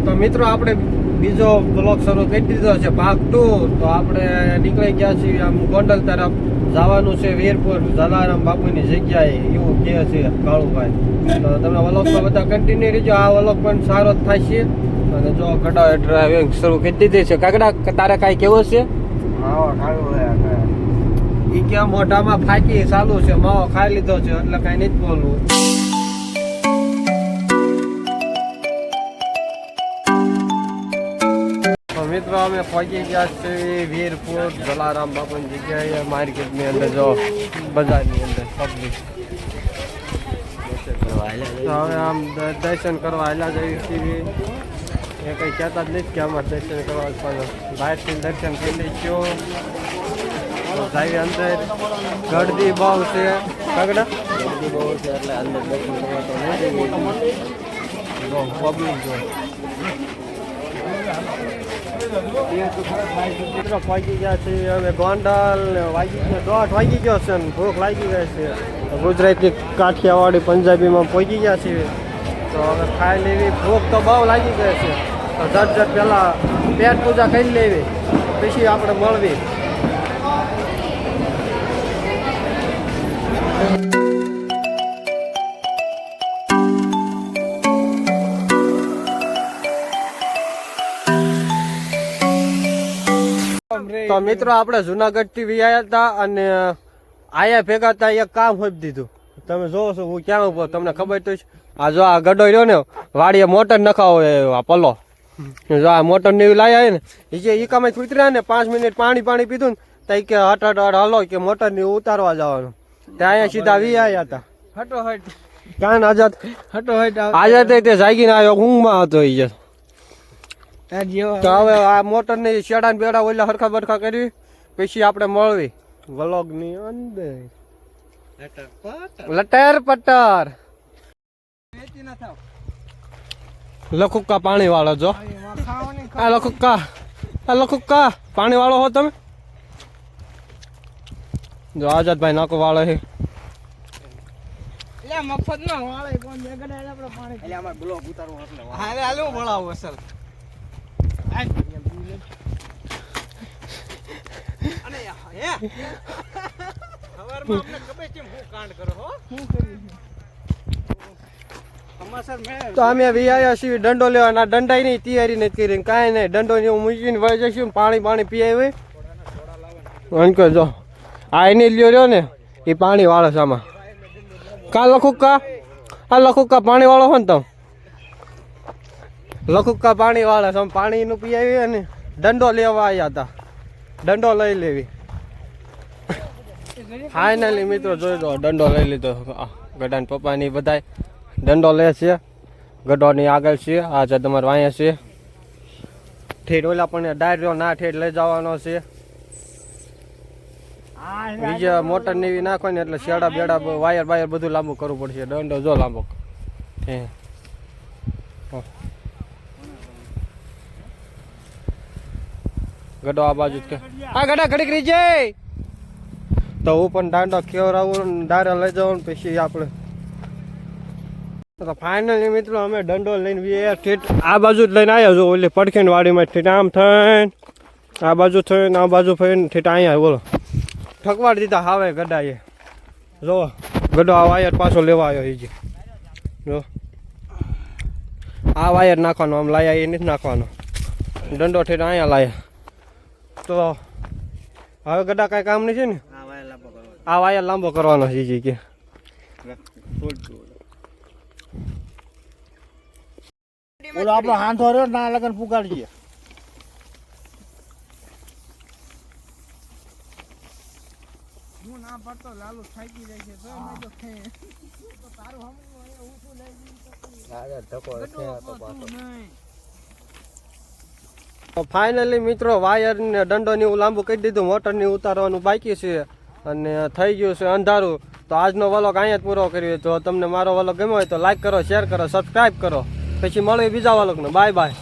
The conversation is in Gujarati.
તો મિત્રો આપણે બીજો બ્લોગ શરૂ કરી દીધો છે ભાગ 2. તો આપણે નીકળી ગયા છીએ આમ ગોંડલ તરફ જવાનું છે વીરપુર જલારામ બાપુની જગ્યાએ એવું કહે છે કાળુભાઈ. તો તમે વ્લોગમાં બધા કન્ટિન્યુ રહેજો. આ વ્લોગ પણ સારો જ થાય છે. અને જો ગડા ડ્રાઇવિંગ શરૂ કરી દીધી છે. કાકડા તારે કાંઈ કેવું છે? માવો ખાવું એ ક્યાં મોઢામાં ફાકી ચાલુ છે, માવો ખાઈ લીધો છે એટલે કાંઈ નથી બોલવું. મિત્રો અમે પહોંચી ગયા છીએ વીરપુર જલારામ બાપુની જગ્યાએ માર્કેટની અંદર. જો બજારની અંદર પબ્લિક હવે આમ દર્શન કરવા આવેલા જઈએ છીએ. એ કંઈ કહેતા જ નથી કે અમારે દર્શન કરવા, પણ બહારથી દર્શન કરી લઈશું. જાય અંદર ગળદી બહુ છે. કાગડા ગળદી બહુ છે એટલે અંદર દર્શન કરવા તો નથી પબ્લિક જો મિત્રો પહોંચી ગયા છે હવે ગોંડલ. વાગી ગયો 1:30 વાગી ગયો છે ને ભૂખ લાગી ગઈ છે. ગુજરાતી કાઠિયાવાડી પંજાબીમાં પહોંચી ગયા છે. તો હવે ખાઈ લેવી. ભૂખ તો બહુ લાગી ગઈ છે. તો ઝટ પહેલાં પેટ પૂજા કરી લેવી, પછી આપણે મળવી. તો મિત્રો આપણે જુનાગઢ થી આવ્યા હતા અને આયા ભેગા હતા. એક કામ હોઈ દીધું. તમે જોવો છો હું ક્યાં ઉભો, તમને ખબર તો છે. આ જો આ ગડો રહ્યો ને વાડીએ મોટર નખાવો આ પલો. જો આ મોટર ને લાયા ને એ જે ઈકામાં ઉતર્યા ને 5 મિનિટ પાણી પીધું ને તો કે હટ હાલો કે મોટર ની ઉતારવા જવાનું. ત્યાં અહીંયા સીધા વી આવ્યા હતા. હટોહટ કાન આઝાદ હટોહટ આઝાદ તે જાગીને આવ્યો, ઊંઘમાં હતો એ. તો હવે આ મોટર ની શેડા ને બેડા ઓલા હરખા બરખા કરી પછી આપણે મળવી વ્લોગ ની અંદર. લટર પટર લખુક્કા પાણી વાળો. જો આ લખુક્કા પાણી વાળો હો તમે. જો આઝાદભાઈ નાકો વાળો છે. મફત ના વાળે કોણ બેગડા આપણે પાણી એટલે અમાર બ્લોક ઉતારવો એટલે હાલે હાલો બોલાવો અસલ. અને હે ખબરમાં અમને ખબર છે હું કાંડ કરો હો હું કરી અમાસર મે. તો અમે વિયા છીએ દંડો લેવાના. દંડાઈ ની તૈયારી નથી કરી, કાંઈ નહીં. દંડો ને મૂકીને વહી જઈશું. પાણી પીએ હોય અંકો. જો આ એની લ્યો રહ્યો ને એ પાણી વાળો છે આમાં. કા લખુક્કા આ લખુક્કા પાણી વાળો હો ને તમે. લખુક્કા પાણી વાળા છે. પાણી નું પી આવી અને દંડો લેવા આવ્યા હતા. દંડો લઈ લેવી. ફાઇનલી મિત્રો જોઈ દો દંડો લઈ લીધો. ગઢાન પપ્પાની બધા દંડો લે છે. ગઢોની આગળ છે. આ છે તમારે વાંયા છે. ઠેઠ ઓલા પણ ડાયરો ના ઠેઠ લઈ જવાનો છે. બીજા મોટર ને એવી નાખો ને એટલે શેડા બેડા વાયર બાયર બધું લાંબુ કરવું પડશે. દંડો જો લાંબો ગડો આ બાજુ કે આ ગડા ઘડીક રહી જાય તો હું પણ દાંડો ખેવરાવું દારા લઈ જવાનું પછી આપણે. તો ફાઇનલી મિત્રો અમે દંડો લઈને ઠેઠ આ બાજુ જ લઈને આવ્યા. જો ઓલી પડખેન વાડીમાં ઠેઠ આમ થઈને આ બાજુ થઈને આ બાજુ થઈને ઠેઠ અહીંયા બોલો ઠકવાડ દીધા હાવે ગડાએ. જો ગડો આ વાયર પાછો લેવા આવ્યો. એ જો આ વાયર નાખવાનો આમ લાયા એ નથી નાખવાનો. દંડો ઠેઠ અહીંયા લાયા. તો હવે ગડા કાંઈ કામ નહીં છે ને. આ વાયર લાંબો કરવાનો છે કે ઓલો આપણો હાંધો રહ્યો ના લગન પુગાડીએ. હું ના પડતો લાલુ થાકી જાય છે તો મેં તો ખે તો તારું હમ હું શું લઈ જઈ આગળ ધકો છે તો પાછો. ફાઇનલી મિત્રો વાયર ને દંડો ને એવું લાંબુ કરી દીધું. મોટર ને ઉતારવાનું બાકી છે અને થઈ ગયું છે અંધારું. તો આજનો વ્લોગ અહીંયા જ પૂરો કર્યો. તો તમને મારો વ્લોગ ગમ્યો હોય તો લાઈક કરો, શેર કરો, સબસ્ક્રાઈબ કરો. પછી મળીએ બીજા વ્લોગનો. Bye bye.